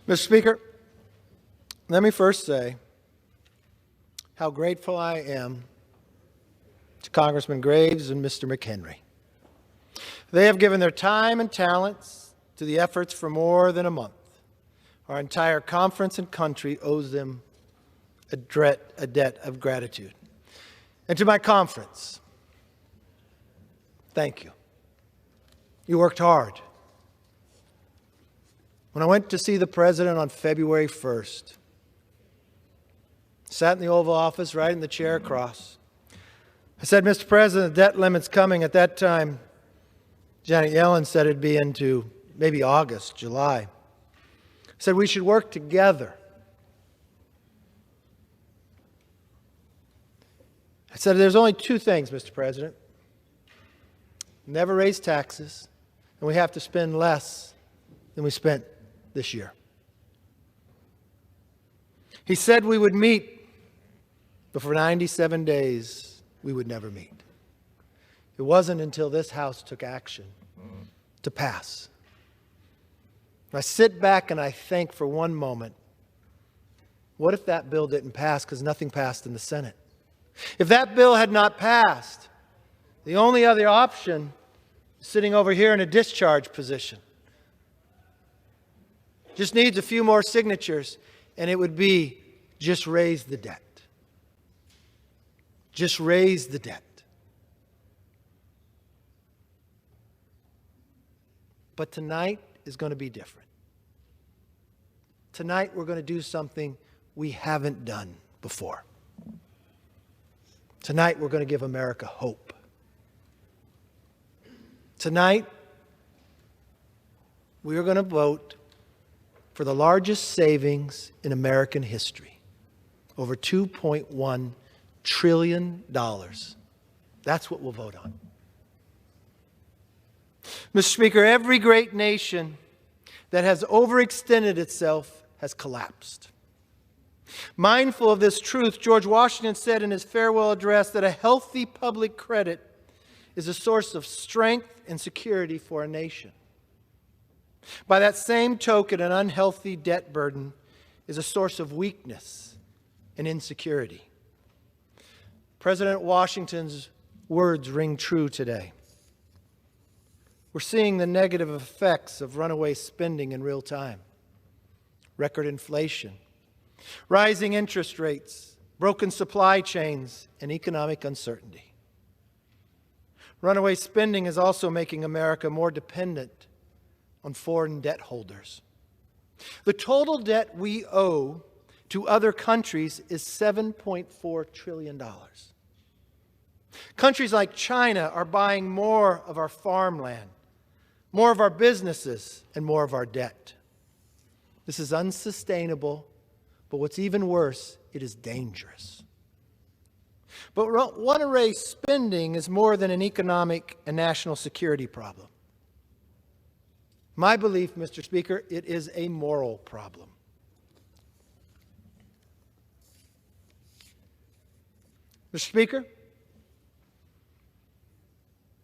Mr. Speaker, let me first say how grateful I am to Congressman Graves and Mr. McHenry. They have given their time and talents to the efforts for more than a month. Our entire conference and country owes them a debt of gratitude. And to my conference, thank you. You worked hard. When I went to see the President on February 1st, sat in the Oval Office right in the chair across, I said, Mr. President, the debt limit's coming. At that time, Janet Yellen said it'd be into maybe August, July. I said we should work together. I said there's only two things, Mr. President. Never raise taxes, and we have to spend less than we spent this year. He said we would meet, but for 97 days, we would never meet. It wasn't until this House took action to pass. I sit back and I think for one moment, what if that bill didn't pass because nothing passed in the Senate? If that bill had not passed, the only other option is sitting over here in a discharge position. Just needs a few more signatures, and it would be just raise the debt. Just raise the debt. But tonight is going to be different. Tonight we're going to do something we haven't done before. Tonight we're going to give America hope. Tonight we are going to vote for the largest savings in American history, over $2.1 trillion. That's what we'll vote on. Mr. Speaker, every great nation that has overextended itself has collapsed. Mindful of this truth, George Washington said in his farewell address that a healthy public credit is a source of strength and security for a nation. By that same token, an unhealthy debt burden is a source of weakness and insecurity. President Washington's words ring true today. We're seeing the negative effects of runaway spending in real time. Record inflation, rising interest rates, broken supply chains, and economic uncertainty. Runaway spending is also making America more dependent on foreign debt holders. The total debt we owe to other countries is $7.4 trillion. Countries like China are buying more of our farmland, more of our businesses, and more of our debt. This is unsustainable, but what's even worse, it is dangerous. But runaway spending is more than an economic and national security problem. My belief, Mr. Speaker, it is a moral problem. Mr. Speaker,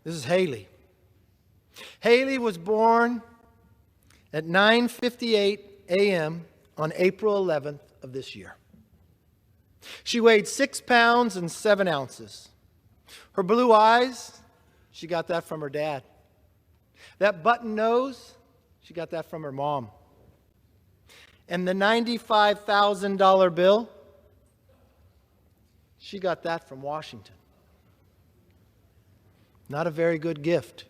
this is Haley. Haley was born at 9:58 a.m. on April 11th of this year. She weighed 6 pounds and 7 ounces. Her blue eyes, she got that from her dad. That button nose, she got that from her mom. And the $95,000 bill, she got that from Washington. Not a very good gift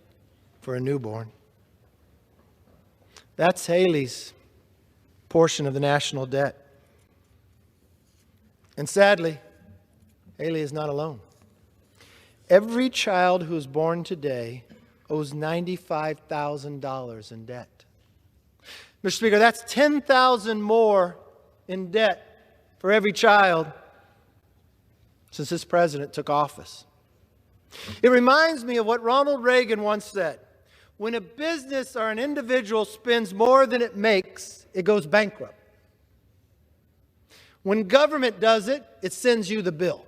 for a newborn. That's Haley's portion of the national debt. And sadly, Haley is not alone. Every child who is born today owes $95,000 in debt. Mr. Speaker, that's $10,000 more in debt for every child since this president took office. It reminds me of what Ronald Reagan once said. When a business or an individual spends more than it makes, it goes bankrupt. When government does it, it sends you the bill.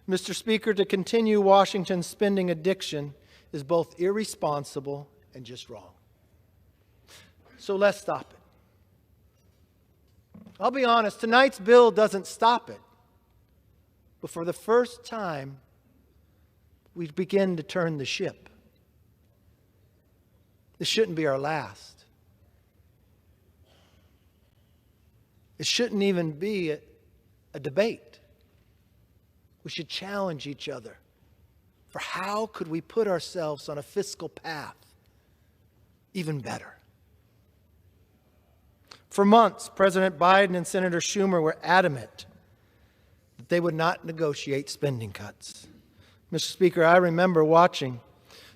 Mr. Speaker, to continue Washington's spending addiction is both irresponsible and just wrong. So let's stop it. I'll be honest, tonight's bill doesn't stop it. But for the first time, we begin to turn the ship. This shouldn't be our last. It shouldn't even be a debate. We should challenge each other for how could we put ourselves on a fiscal path even better. For months, President Biden and Senator Schumer were adamant that they would not negotiate spending cuts. Mr. Speaker, I remember watching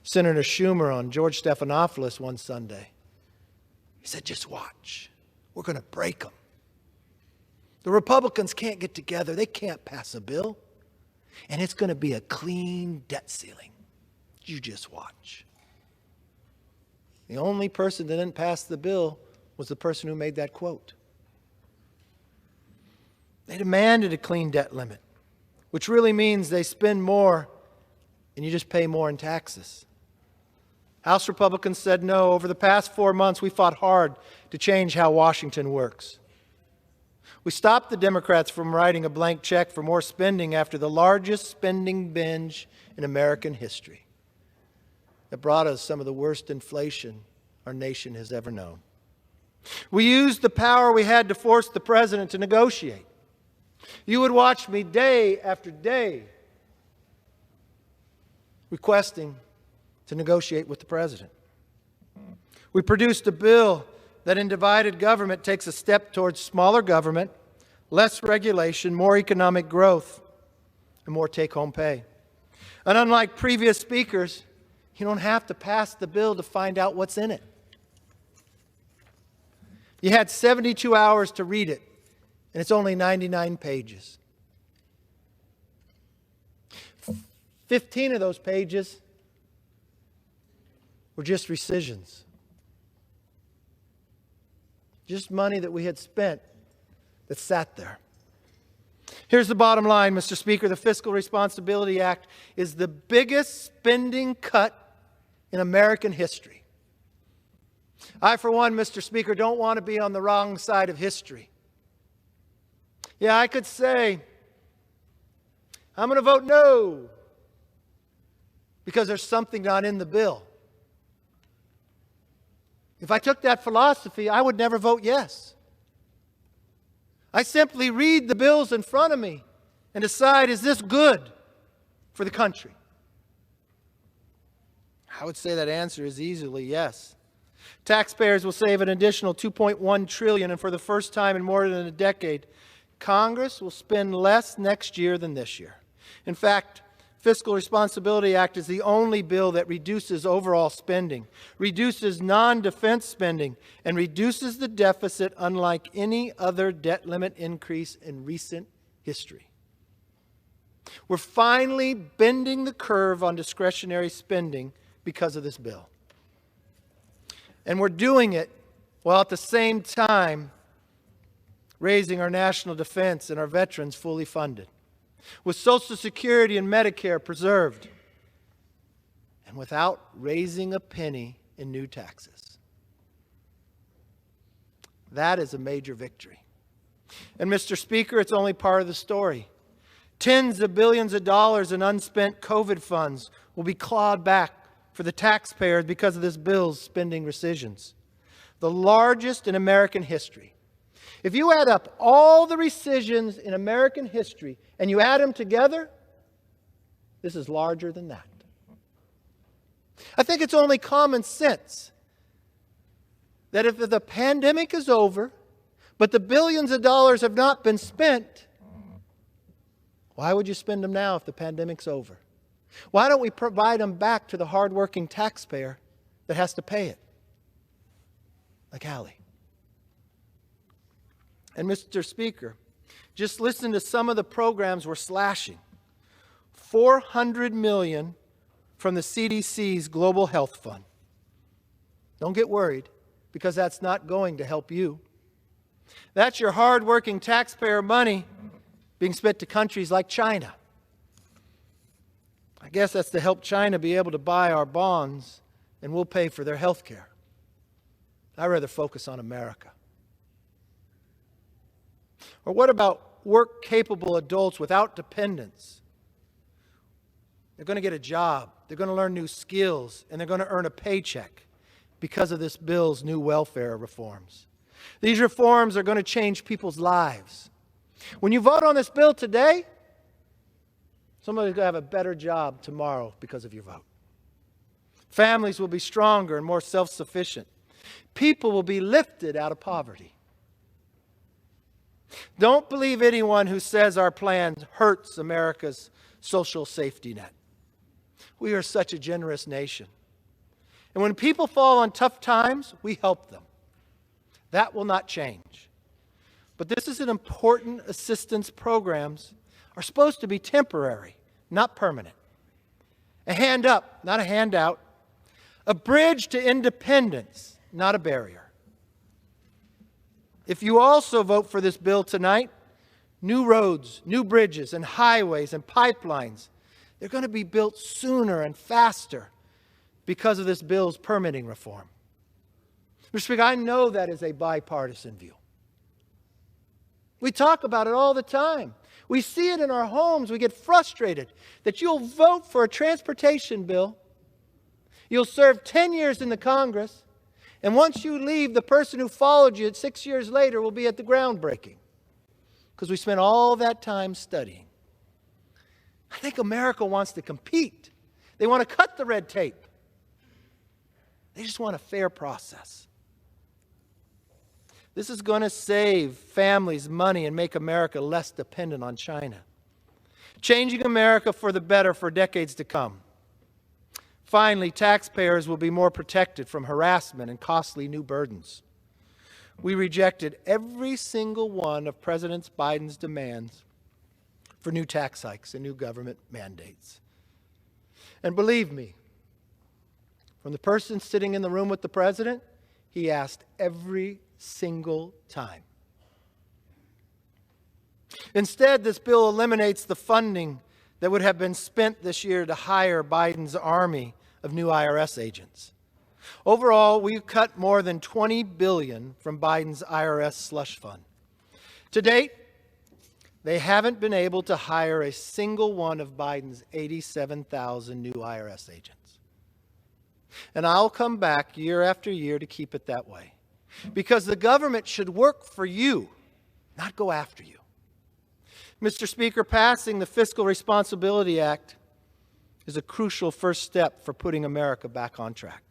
Senator Schumer on George Stephanopoulos one Sunday. He said, just watch. We're going to break them. The Republicans can't get together. They can't pass a bill. And it's going to be a clean debt ceiling. You just watch. The only person that didn't pass the bill was the person who made that quote. They demanded a clean debt limit, which really means they spend more and you just pay more in taxes. House Republicans said no. Over the past 4 months, we fought hard to change how Washington works. We stopped the Democrats from writing a blank check for more spending after the largest spending binge in American history. That brought us some of the worst inflation our nation has ever known. We used the power we had to force the president to negotiate. You would watch me day after day requesting to negotiate with the president. We produced a bill that in divided government takes a step towards smaller government, less regulation, more economic growth, and more take-home pay. And unlike previous speakers, you don't have to pass the bill to find out what's in it. You had 72 hours to read it, and it's only 99 pages. 15 of those pages were just rescissions. Just money that we had spent that sat there. Here's the bottom line, Mr. Speaker. The Fiscal Responsibility Act is the biggest spending cut in American history. I, for one, Mr. Speaker, don't want to be on the wrong side of history. Yeah, I could say, I'm going to vote no because there's something not in the bill. If I took that philosophy, I would never vote yes. I simply read the bills in front of me and decide, is this good for the country? I would say that answer is easily yes. Taxpayers will save an additional $2.1 trillion, and for the first time in more than a decade, Congress will spend less next year than this year. In fact, Fiscal Responsibility Act is the only bill that reduces overall spending, reduces non-defense spending, and reduces the deficit unlike any other debt limit increase in recent history. We're finally bending the curve on discretionary spending because of this bill. And we're doing it while at the same time raising our national defense and our veterans fully funded, with Social Security and Medicare preserved, and without raising a penny in new taxes. That is a major victory. And Mr. Speaker, it's only part of the story. Tens of billions of dollars in unspent COVID funds will be clawed back for the taxpayers because of this bill's spending rescissions, the largest in American history. If you add up all the rescissions in American history and you add them together, this is larger than that. I think it's only common sense that if the pandemic is over, but the billions of dollars have not been spent, why would you spend them now if the pandemic's over? Why don't we provide them back to the hardworking taxpayer that has to pay it? Like Hallie. And Mr. Speaker, just listen to some of the programs we're slashing. $400 million from the CDC's Global Health Fund. Don't get worried, because that's not going to help you. That's your hardworking taxpayer money being spent to countries like China. I guess that's to help China be able to buy our bonds, and we'll pay for their health care. I'd rather focus on America. Or what about work-capable adults without dependents? They're going to get a job, they're going to learn new skills, and they're going to earn a paycheck because of this bill's new welfare reforms. These reforms are going to change people's lives. When you vote on this bill today, somebody's going to have a better job tomorrow because of your vote. Families will be stronger and more self-sufficient. People will be lifted out of poverty. Don't believe anyone who says our plan hurts America's social safety net. We are such a generous nation. And when people fall on tough times, we help them. That will not change. But this is an important assistance programs are supposed to be temporary, not permanent. A hand up, not a handout. A bridge to independence, not a barrier. If you also vote for this bill tonight, new roads, new bridges, and highways and pipelines, they're going to be built sooner and faster because of this bill's permitting reform. Mr. Speaker, I know that is a bipartisan view. We talk about it all the time. We see it in our homes. We get frustrated that you'll vote for a transportation bill. You'll serve 10 years in the Congress. And once you leave, the person who followed you 6 years later will be at the groundbreaking. Because we spent all that time studying. I think America wants to compete. They want to cut the red tape. They just want a fair process. This is going to save families money and make America less dependent on China. Changing America for the better for decades to come. Finally, taxpayers will be more protected from harassment and costly new burdens. We rejected every single one of President Biden's demands for new tax hikes and new government mandates. And believe me, from the person sitting in the room with the president, he asked every single time. Instead, this bill eliminates the funding that would have been spent this year to hire Biden's army of new IRS agents. Overall, we've cut more than $20 billion from Biden's IRS slush fund. To date, they haven't been able to hire a single one of Biden's 87,000 new IRS agents. And I'll come back year after year to keep it that way. Because the government should work for you, not go after you. Mr. Speaker, passing the Fiscal Responsibility Act is a crucial first step for putting America back on track.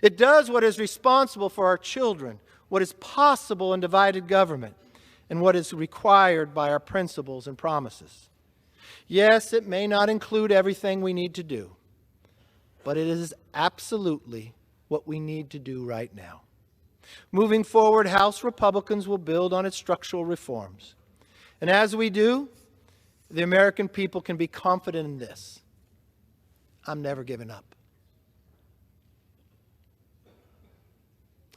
It does what is responsible for our children, what is possible in divided government, and what is required by our principles and promises. Yes, it may not include everything we need to do, but it is absolutely what we need to do right now. Moving forward, House Republicans will build on its structural reforms. And as we do, the American people can be confident in this. I'm never giving up.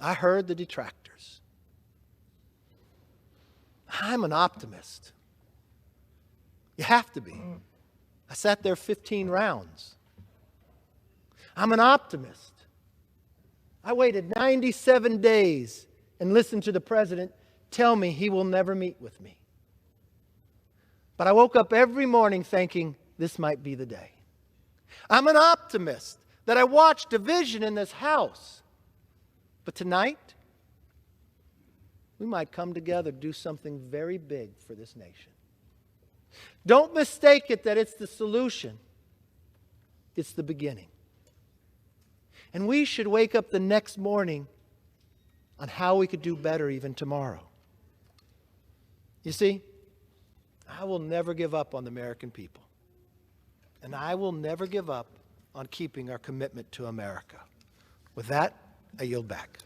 I heard the detractors. I'm an optimist. You have to be. I sat there 15 rounds. I'm an optimist. I waited 97 days and listened to the president tell me he will never meet with me. But I woke up every morning thinking this might be the day. I'm an optimist that I watched division in this house. But tonight, we might come together to do something very big for this nation. Don't mistake it that it's the solution. It's the beginning. And we should wake up the next morning on how we could do better even tomorrow. You see, I will never give up on the American people. And I will never give up on keeping our commitment to America. With that, I yield back.